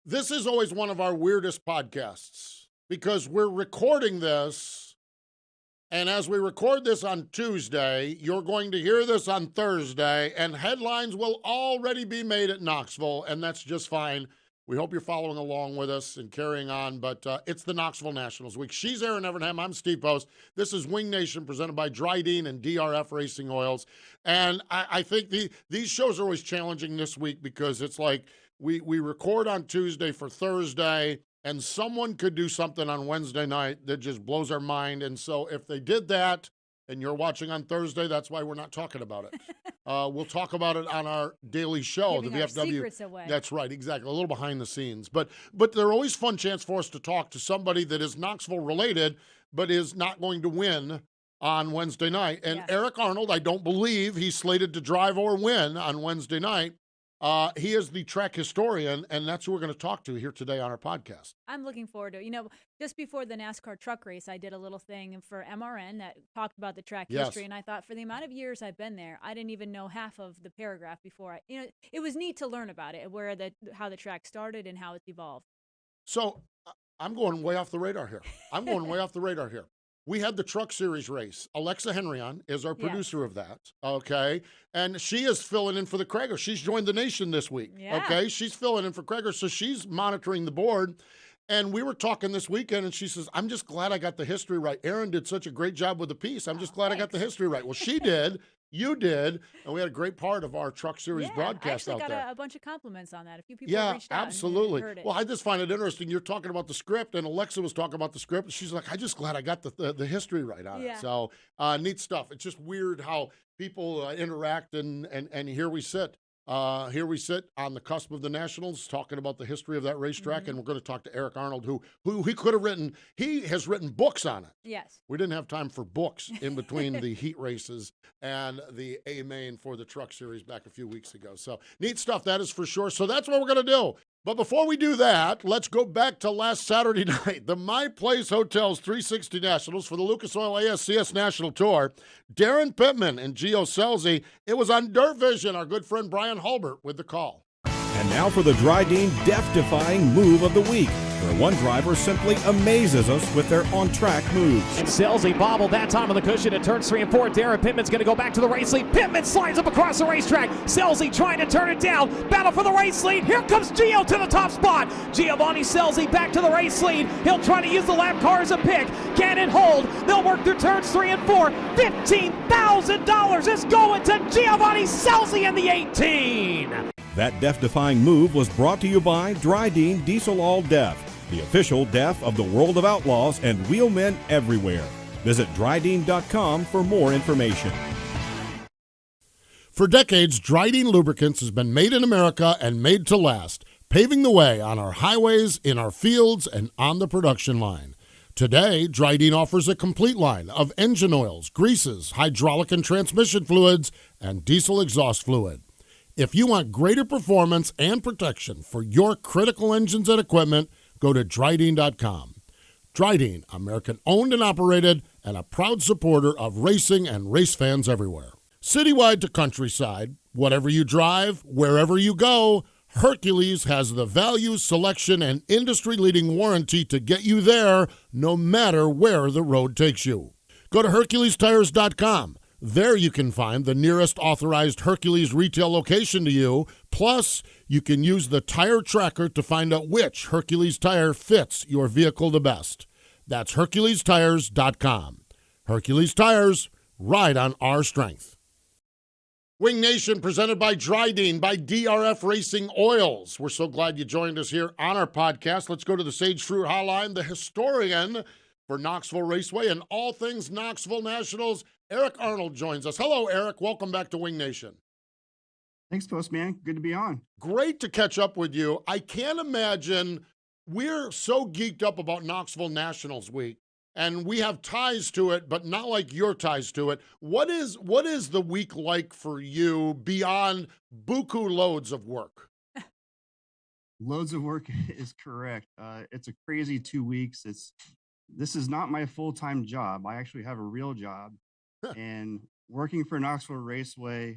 This is always one of our weirdest podcasts because we're recording this, and as we record this on Tuesday, you're going to hear this on Thursday, and headlines will already be made at Knoxville, and that's just fine. We hope you're following along with us and carrying on, but it's the Knoxville Nationals Week. She's Erin Evernham. I'm Steve Post. This is Wing Nation presented by DRYDENE and DRF Racing Oils. And I think these shows are always challenging this week because it's like we record on Tuesday for Thursday, and someone could do something on Wednesday night that just blows our mind. And so if they did that and you're watching on Thursday, that's why we're not talking about it. We'll talk about it on our daily show, Giving the our VFW. secrets away. That's right, exactly. A little behind the scenes. But they're always fun chance for us to talk to somebody that is Knoxville related, but is not going to win on Wednesday night. And Yes. Eric Arnold, I don't believe he's slated to drive or win on Wednesday night. He is the track historian, and that's who we're going to talk to here today on our podcast. I'm looking forward to it. You know, just before the NASCAR truck race, I did a little thing for MRN that talked about the track Yes. history, and I thought for the amount of years I've been there, I didn't even know half of the paragraph before it was neat to learn about it, how the track started and how it's evolved. So I'm going way off the radar here. We had the Truck Series race. Alexa Henryon is our Yes. producer of that, okay? And she is filling in for the Krager. She's joined the nation this week, Yeah. okay? She's filling in for Krager, so she's monitoring the board. And we were talking this weekend, and she says, I'm just glad I got the history right. Erin did such a great job with the piece. I'm just glad I got the history right. Well, she did. You did, and we had a great part of our Truck Series broadcast I out actually there. got a bunch of compliments on that. A few people Yeah, reached out absolutely. and heard it. Well, I just find it interesting. You're talking about the script, and Alexa was talking about the script. And she's like, I'm just glad I got the history right on it. Yeah. So neat stuff. It's just weird how people interact, and here we sit. Here we sit on the cusp of the Nationals talking about the history of that racetrack, and we're going to talk to Eric Arnold, who he could have written. He has written books on it. Yes. We didn't have time for books in between the heat races and the A main for the Truck Series back a few weeks ago. So neat stuff, that is for sure. So that's what we're going to do. But before we do that, let's go back to last Saturday night. The My Place Hotels 360 Nationals for the Lucas Oil ASCS National Tour. Darren Pittman and Gio Scelzi. It was on Dirt Vision, our good friend Brian Hulbert with the call. And now for the DRYDENE DEF-DEFYING Move of the Week, where one driver simply amazes us with their on-track moves. And Scelzi bobbled that time on the cushion at turns 3 and 4. Darren Pittman's going to go back to the race lead. Pittman slides up across the racetrack. Scelzi trying to turn it down. Battle for the race lead. Here comes Gio to the top spot. Giovanni Scelzi back to the race lead. He'll try to use the lap car as a pick. Can it hold? They'll work through turns 3 and 4. $15,000 is going to Giovanni Scelzi in the 18. That DEF-defying move was brought to you by DRYDENE Diesel All DEF, the official DEF of the World of Outlaws and wheelmen everywhere. Visit DRYDENE.com for more information. For decades, DRYDENE Lubricants has been made in America and made to last, paving the way on our highways, in our fields, and on the production line. Today, DRYDENE offers a complete line of engine oils, greases, hydraulic and transmission fluids, and diesel exhaust fluid. If you want greater performance and protection for your critical engines and equipment, go to DRYDENE.com. DRYDENE, American-owned and operated, and a proud supporter of racing and race fans everywhere. Citywide to countryside, whatever you drive, wherever you go, Hercules has the value, selection, and industry-leading warranty to get you there no matter where the road takes you. Go to HerculesTires.com. There you can find the nearest authorized Hercules retail location to you. Plus, you can use the tire tracker to find out which Hercules tire fits your vehicle the best. That's HerculesTires.com. Hercules Tires, ride on our strength. Wing Nation presented by DRYDENE, by DRF Racing Oils. We're so glad you joined us here on our podcast. Let's go to the Sage Fruit Hotline, the historian for Knoxville Raceway and all things Knoxville Nationals. Eric Arnold joins us. Hello, Eric. Welcome back to Wing Nation. Thanks, Postman. Good to be on. Great to catch up with you. I can't imagine, we're so geeked up about Knoxville Nationals Week, and we have ties to it, but not like your ties to it. What is the week like for you beyond buku loads of work? Loads of work is correct. It's a crazy 2 weeks. This is not my full-time job. I actually have a real job. And working for Knoxville Raceway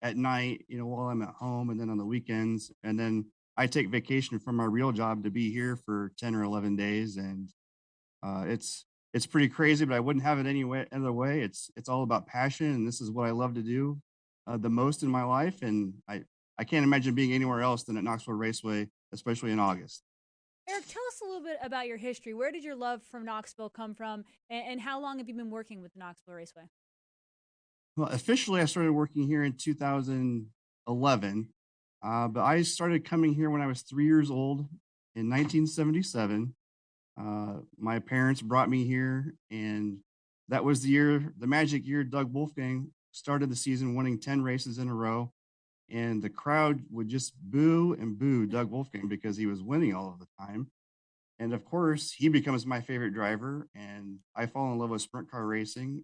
at night, while I'm at home and then on the weekends, and then I take vacation from my real job to be here for 10 or 11 days. And it's pretty crazy, but I wouldn't have it any other way. It's all about passion. And this is what I love to do the most in my life. And I can't imagine being anywhere else than at Knoxville Raceway, especially in August. Eric, tell us a little bit about your history. Where did your love from Knoxville come from, and how long have you been working with Knoxville Raceway? Well, officially, I started working here in 2011, but I started coming here when I was 3 years old in 1977. My parents brought me here, and that was the magic year Doug Wolfgang started the season winning 10 races in a row. And the crowd would just boo and boo Doug Wolfgang because he was winning all of the time. And of course, he becomes my favorite driver, and I fall in love with sprint car racing.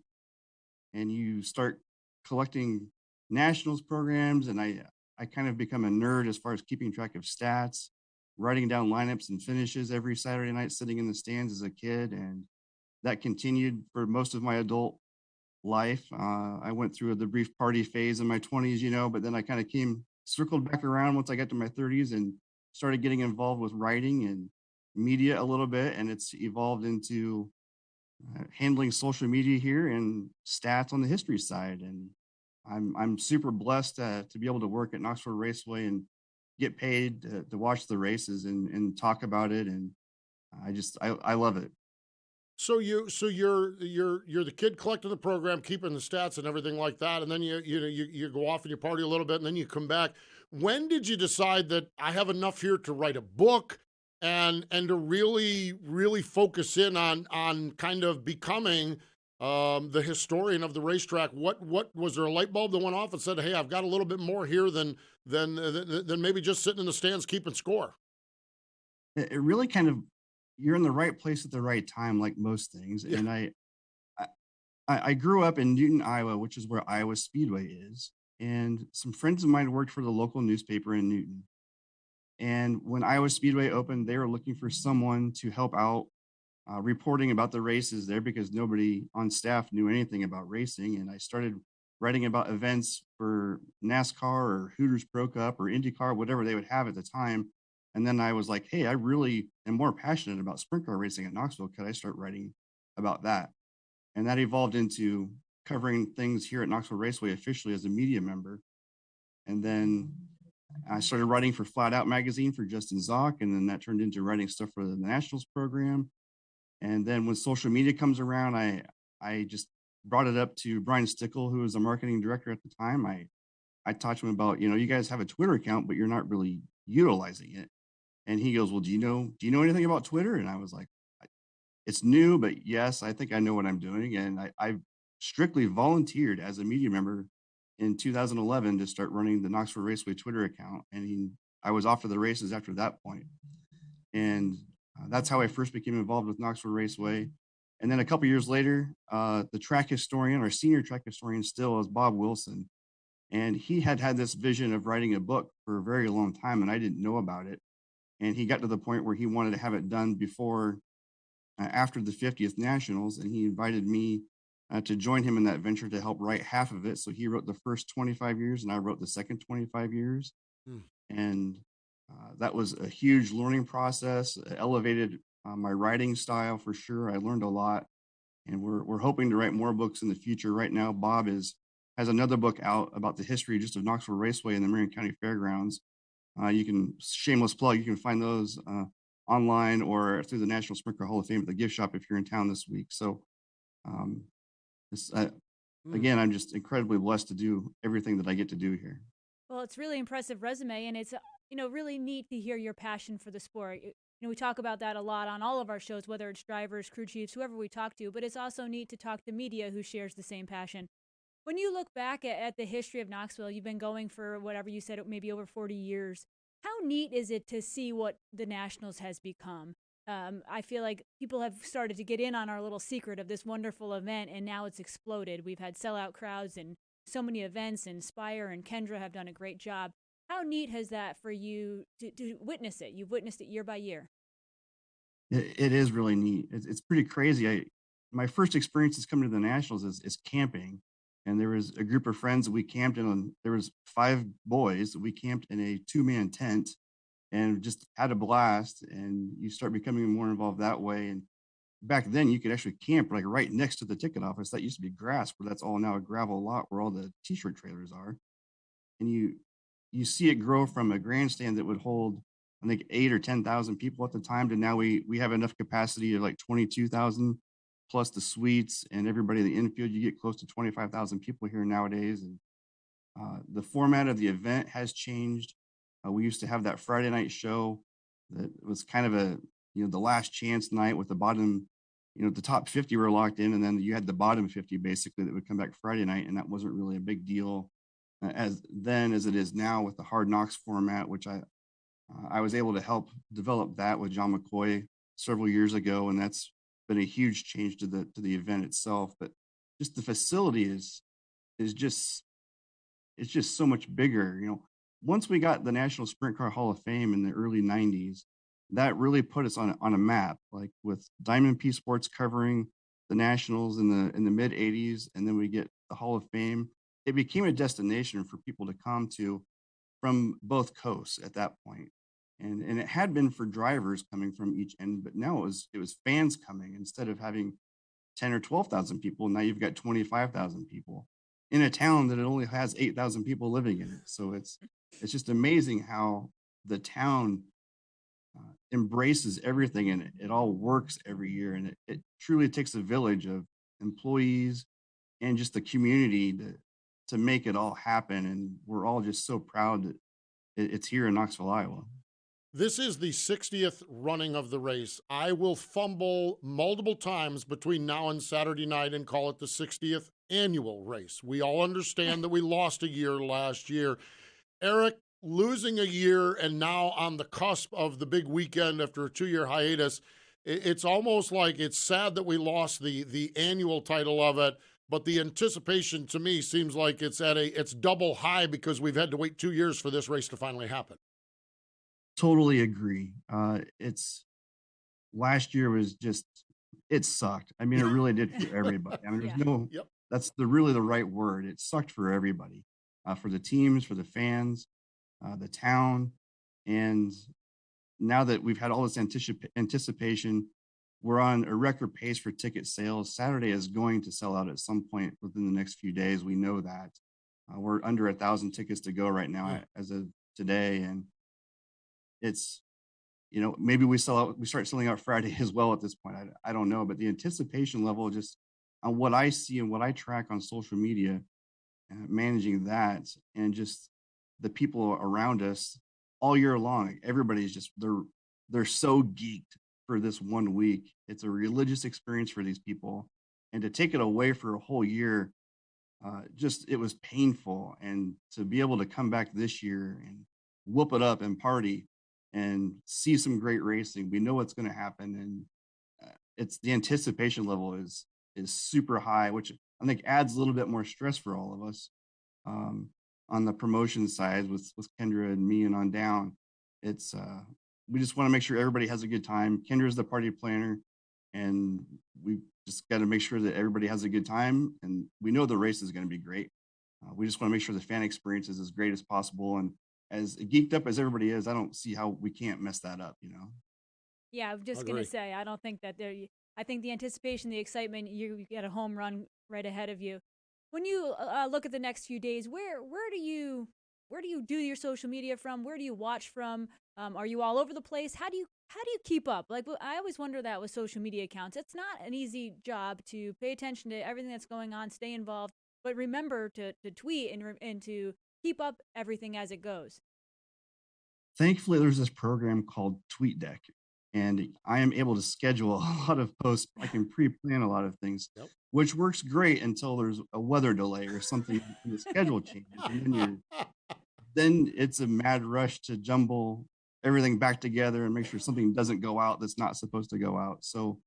And you start collecting nationals programs, and I kind of become a nerd as far as keeping track of stats, writing down lineups and finishes every Saturday night, sitting in the stands as a kid. And that continued for most of my adult life. I went through the brief party phase in my 20s, but then I kind of circled back around once I got to my 30s and started getting involved with writing and media a little bit. And it's evolved into handling social media here and stats on the history side. And I'm super blessed to be able to work at Knoxville Raceway and get paid to watch the races and talk about it. And I love it. So you're the kid collecting the program, keeping the stats and everything like that, and then you go off and you party a little bit, and then you come back. When did you decide that I have enough here to write a book and to really focus in on kind of becoming the historian of the racetrack? What was there a light bulb that went off and said, hey, I've got a little bit more here than maybe just sitting in the stands keeping score? It really kind of, you're in the right place at the right time, like most things. Yeah. And I grew up in Newton, Iowa, which is where Iowa Speedway is. And some friends of mine worked for the local newspaper in Newton. And when Iowa Speedway opened, they were looking for someone to help out reporting about the races there because nobody on staff knew anything about racing. And I started writing about events for NASCAR or Hooters Pro Cup or IndyCar, whatever they would have at the time. And then I was like, hey, I really am more passionate about sprint car racing at Knoxville. Could I start writing about that? And that evolved into covering things here at Knoxville Raceway officially as a media member. And then I started writing for Flat Out magazine for Justin Zock. And then that turned into writing stuff for the Nationals program. And then when social media comes around, I just brought it up to Brian Stickle, who was the marketing director at the time. I talked to him about, you guys have a Twitter account, but you're not really utilizing it. And he goes, well, do you know anything about Twitter? And I was like, it's new, but yes, I think I know what I'm doing. And I strictly volunteered as a media member in 2011 to start running the Knoxville Raceway Twitter account. And I was off to the races after that point. And that's how I first became involved with Knoxville Raceway. And then a couple years later, the track historian, our senior track historian still, is Bob Wilson. And he had this vision of writing a book for a very long time, and I didn't know about it. And he got to the point where he wanted to have it done after the 50th Nationals. And he invited me to join him in that venture to help write half of it. So he wrote the first 25 years and I wrote the second 25 years. And that was a huge learning process. It elevated my writing style for sure. I learned a lot, and we're hoping to write more books in the future. Right now, Bob has another book out about the history just of Knoxville Raceway and the Marion County Fairgrounds. You can, shameless plug, you can find those online or through the National Sprint Car Hall of Fame at the gift shop if you're in town this week. So again, I'm just incredibly blessed to do everything that I get to do here. Well, it's really impressive resume, and it's really neat to hear your passion for the sport. We talk about that a lot on all of our shows, whether it's drivers, crew chiefs, whoever we talk to, but it's also neat to talk to media who shares the same passion. When you look back at the history of Knoxville, you've been going for whatever you said, maybe over 40 years. How neat is it to see what the Nationals has become? I feel like people have started to get in on our little secret of this wonderful event, and now it's exploded. We've had sellout crowds and so many events, and Spire and Kendra have done a great job. How neat has that for you to witness it? You've witnessed it year by year. It is really neat. It's pretty crazy. My first experiences coming to the Nationals is camping. And there was a group of friends that we camped in. There was 5 boys that we camped in a 2-man tent and just had a blast. And you start becoming more involved that way. And back then you could actually camp like right next to the ticket office. That used to be grass, but that's all now a gravel lot where all the t-shirt trailers are. And you see it grow from a grandstand that would hold, I think, 8 or 10,000 people at the time, to now we have enough capacity of like 22,000 plus the suites and everybody in the infield. You get close to 25,000 people here nowadays. And the format of the event has changed. We used to have that Friday night show that was kind of a, the last chance night with the bottom, the top 50 were locked in, and then you had the bottom 50 basically that would come back Friday night, and that wasn't really a big deal as it is now with the Hard Knocks format, which I was able to help develop that with John McCoy several years ago, and that's been a huge change to the event itself. But just the facility is just, it's just so much bigger. Once we got the National Sprint Car Hall of Fame in the early 90s, that really put us on a map, like with Diamond P Sports covering the Nationals in the mid 80s, and then we get the Hall of Fame. It became a destination for people to come to from both coasts at that point. And it had been for drivers coming from each end, but now it was fans coming. Instead of having 10 or 12,000 people, now you've got 25,000 people in a town that it only has 8,000 people living in it. So it's just amazing how the town embraces everything, and it all works every year. And it truly takes a village of employees and just the community to make it all happen. And we're all just so proud that it's here in Knoxville, Iowa. This is the 60th running of the race. I will fumble multiple times between now and Saturday night and call it the 60th annual race. We all understand that we lost a year last year. Eric, losing a year and now on the cusp of the big weekend after a 2-year hiatus, it's almost like it's sad that we lost the annual title of it, but the anticipation to me seems like it's double high because we've had to wait 2 years for this race to finally happen. Totally agree. Last year was just, it sucked. I mean, it really did for everybody. I mean, Yeah. that's really the right word. It sucked for everybody, for the teams, for the fans, the town. And now that we've had all this anticipation, we're on a record pace for ticket sales. Saturday is going to sell out at some point within the next few days. We know that. We're under 1,000 tickets to go right now as of today. And it's, maybe we start selling out Friday as well at this point. I don't know, but the anticipation level, just on what I see and what I track on social media, managing that, and just the people around us all year long, everybody's just, they're so geeked for this 1 week. It's a religious experience for these people, and to take it away for a whole year, it was painful. And to be able to come back this year and whoop it up and party and see some great racing, we know what's going to happen. And it's the anticipation level is super high, which I think adds a little bit more stress for all of us. On the promotion side with Kendra and me and on down, it's we just want to make sure everybody has a good time. Kendra's the party planner, and we just got to make sure that everybody has a good time. And we know the race is going to be great. We just want to make sure the fan experience is as great as possible. And as geeked up as everybody is, I don't see how we can't mess that up, Yeah, I'm just going to say, I don't think that I think the anticipation, the excitement, you get a home run right ahead of you. When you look at the next few days, where do you do your social media from? Where do you watch from? Are you all over the place? How do you keep up? Like, I always wonder that with social media accounts. It's not an easy job to pay attention to everything that's going on, stay involved, but remember to tweet and to keep up everything as it goes. Thankfully, there's this program called TweetDeck, and I am able to schedule a lot of posts. I can pre-plan a lot of things, which works great until there's a weather delay or something in the schedule changes. And then it's a mad rush to jumble everything back together and make sure something doesn't go out that's not supposed to go out. So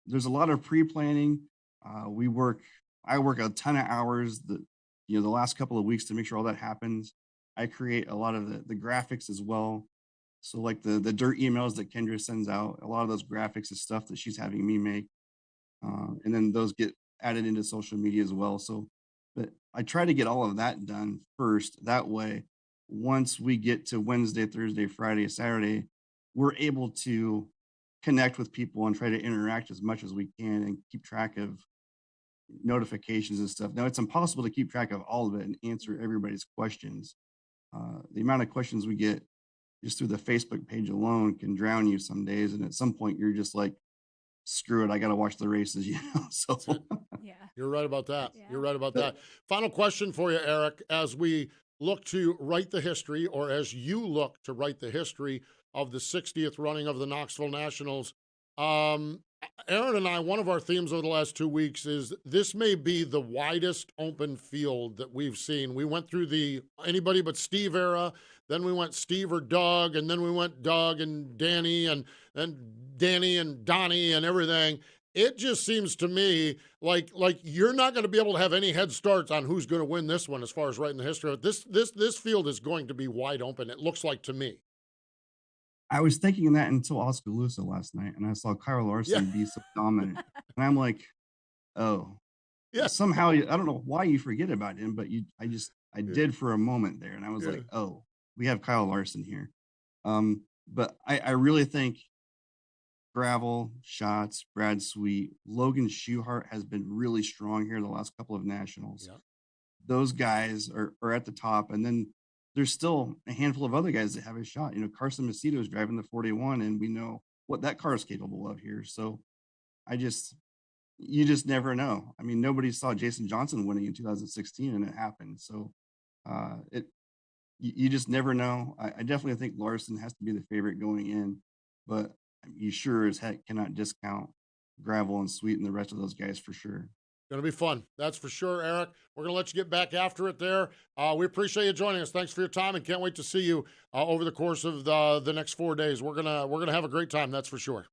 there's a lot of pre-planning. I work a ton of hours the last couple of weeks to make sure all that happens. I create a lot of the graphics as well. So like the dirt emails that Kendra sends out, a lot of those graphics is stuff that she's having me make. And then those get added into social media as well. So, but I try to get all of that done first. That way once we get to Wednesday, Thursday, Friday, Saturday, we're able to connect with people and try to interact as much as we can and keep track of notifications and stuff. Now, it's impossible to keep track of all of it and answer everybody's questions. The amount of questions we get just through the Facebook page alone can drown you some days. And at some point, you're just like, screw it, I got to watch the races, So Yeah. You're right about that. Yeah. You're right about that. Final question for you, Eric, as we look to write the history, or as you look to write the history of the 60th running of the Knoxville Nationals. Erin and I, one of our themes over the last 2 weeks is this may be the widest open field that we've seen. We went through the anybody but Steve era, then we went Steve or Doug, and then we went Doug and Danny and Danny and Donnie and everything. It just seems to me like you're not going to be able to have any head starts on who's going to win this one as far as writing the history of it. This field is going to be wide open, it looks like to me. I was thinking that until Oskaloosa last night, and I saw Kyle Larson be so dominant. And I'm like, oh, Yeah. somehow, I don't know why you forget about him, but I did for a moment there. And I was Yeah. like, oh, we have Kyle Larson here. But I really think Gravel, Schatz, Brad Sweet, Logan Schuchart has been really strong here the last couple of nationals. Yeah. Those guys are at the top. And then there's still a handful of other guys that have a shot. Carson Macedo is driving the 41, and we know what that car is capable of here. So you just never know. I mean, nobody saw Jason Johnson winning in 2016, and it happened. So you just never know. I definitely think Larson has to be the favorite going in, but you sure as heck cannot discount Gravel and Sweet and the rest of those guys for sure. Going to be fun. That's for sure, Eric. We're going to let you get back after it there. We appreciate you joining us. Thanks for your time, and can't wait to see you over the course of the next 4 days. We're gonna have a great time. That's for sure.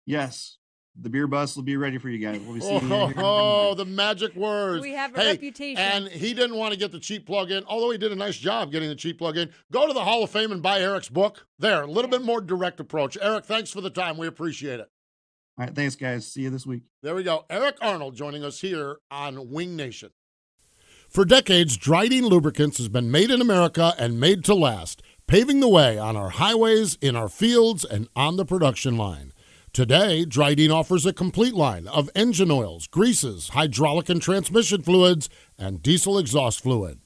Yes, the beer bus will be ready for you guys. We'll be seeing you here. Oh, the magic words. We have a Hey, reputation. And he didn't want to get the cheap plug in, although he did a nice job getting the cheap plug in. Go to the Hall of Fame and buy Eric's book. There, a little bit more direct approach. Eric, thanks for the time. We appreciate it. All right, thanks, guys. See you this week. There we go. Eric Arnold joining us here on Wing Nation. For decades, DRYDENE Lubricants has been made in America and made to last, paving the way on our highways, in our fields, and on the production line. Today, DRYDENE offers a complete line of engine oils, greases, hydraulic and transmission fluids, and diesel exhaust fluid.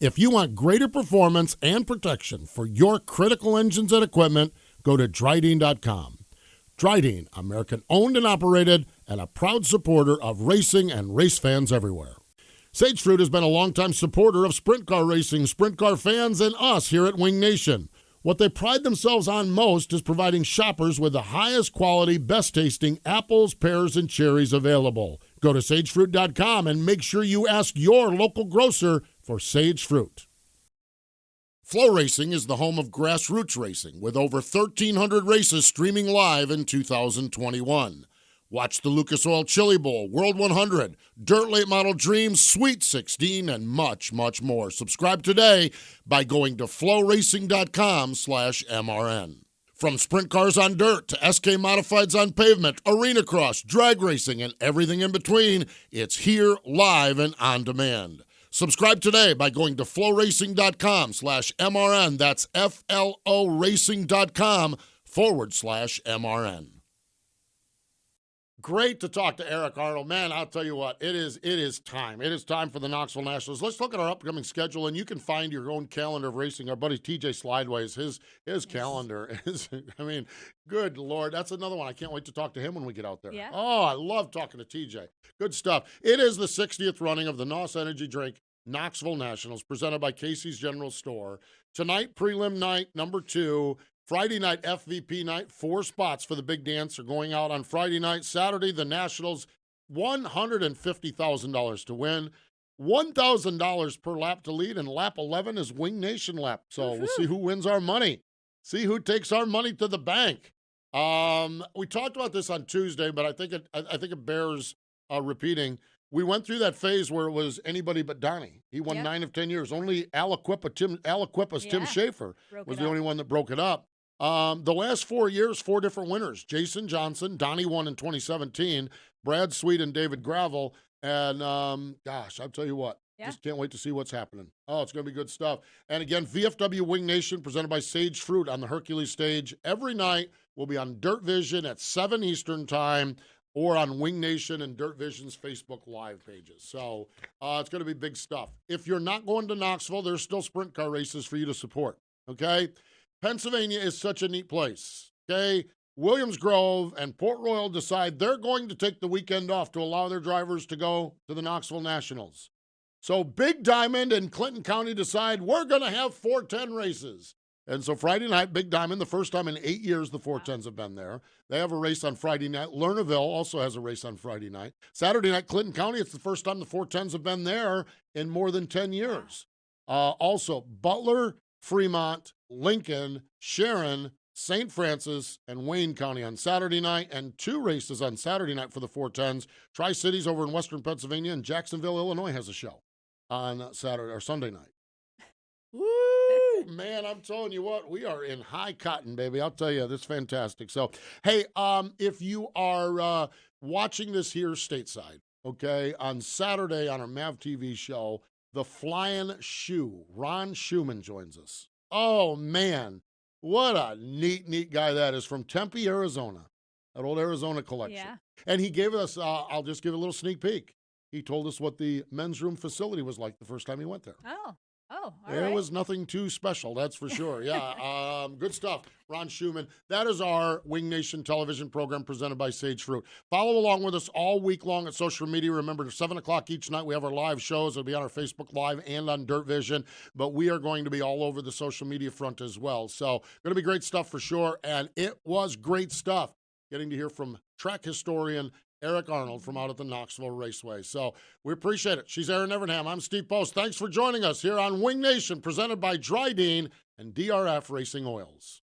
If you want greater performance and protection for your critical engines and equipment, go to DRYDENE.com. DRYDENE, American owned and operated, and a proud supporter of racing and race fans everywhere. Sage Fruit has been a longtime supporter of sprint car racing, sprint car fans, and us here at Wing Nation. What they pride themselves on most is providing shoppers with the highest quality, best tasting apples, pears, and cherries available. Go to sagefruit.com and make sure you ask your local grocer for Sage Fruit. Flow Racing is the home of grassroots racing, with over 1,300 races streaming live in 2021. Watch the Lucas Oil Chili Bowl, World 100, Dirt Late Model Dreams, Sweet 16, and much, much more. Subscribe today by going to flowracing.com/MRN. From sprint cars on dirt to SK Modifieds on pavement, arena cross, drag racing, and everything in between, it's here live and on demand. Subscribe today by going to flowracing.com/MRN. That's FLOracing.com/MRN. Great to talk to Eric Arnold. Man, I'll tell you what, it is time. It is time for the Knoxville Nationals. Let's look at our upcoming schedule, and you can find your own calendar of racing. Our buddy TJ Slideways, his calendar is, I mean, good Lord. That's another one. I can't wait to talk to him when we get out there. Yeah. Oh, I love talking to TJ. Good stuff. It is the 60th running of the NOS Energy Drink Knoxville Nationals, presented by Casey's General Store. Tonight, prelim night, number 2. Friday night, FVP night. 4 spots for the big dance are going out on Friday night. Saturday, the Nationals, $150,000 to win, $1,000 per lap to lead, and lap 11 is Wing Nation lap. So we'll see who wins our money. See who takes our money to the bank. We talked about this on Tuesday, but I think it bears repeating. We went through that phase where it was anybody but Donnie. He won 9 of 10 years. Only Aliquippa's Tim Schaefer was the only one that broke it up. The last 4 years, 4 different winners. Jason Johnson, Donnie won in 2017, Brad Sweet and David Gravel, and gosh, I'll tell you what, Yeah. Just can't wait to see what's happening. Oh, it's going to be good stuff. And again, VFW Wing Nation presented by Sage Fruit on the Hercules stage. Every night will be on Dirt Vision at 7 Eastern time or on Wing Nation and Dirt Vision's Facebook Live pages. So it's going to be big stuff. If you're not going to Knoxville, there's still sprint car races for you to support, okay? Pennsylvania is such a neat place, okay? Williams Grove and Port Royal decide they're going to take the weekend off to allow their drivers to go to the Knoxville Nationals. So Big Diamond and Clinton County decide we're going to have 410 races. And so Friday night, Big Diamond, the first time in 8 years the 410s have been there. They have a race on Friday night. Lernerville also has a race on Friday night. Saturday night, Clinton County, it's the first time the 410s have been there in more than 10 years. Also, Butler, Fremont, Lincoln, Sharon, St. Francis, and Wayne County on Saturday night, and 2 races on Saturday night for the 410s. Tri-Cities over in western Pennsylvania, and Jacksonville, Illinois has a show on Saturday or Sunday night. Woo! Man, I'm telling you what, we are in high cotton, baby. I'll tell you, this is fantastic. So, hey, if you are watching this here stateside, okay, on Saturday on our MAV TV show, The Flying Shoe, Ron Schumann joins us. Oh, man. What a neat guy that is, from Tempe, Arizona, that old Arizona collection. Yeah. And he gave us, I'll just give a little sneak peek. He told us what the men's room facility was like the first time he went there. All There right. was nothing too special, that's for sure. Yeah, good stuff. Ron Schumann. That is our Wing Nation television program presented by Sage Fruit. Follow along with us all week long at social media. Remember, at 7 o'clock each night, we have our live shows. It'll be on our Facebook Live and on Dirt Vision. But we are going to be all over the social media front as well. So, going to be great stuff for sure. And it was great stuff getting to hear from track historian Eric Arnold from out at the Knoxville Raceway. So we appreciate it. She's Erin Evernham. I'm Steve Post. Thanks for joining us here on Wing Nation, presented by DRYDENE and DRF Racing Oils.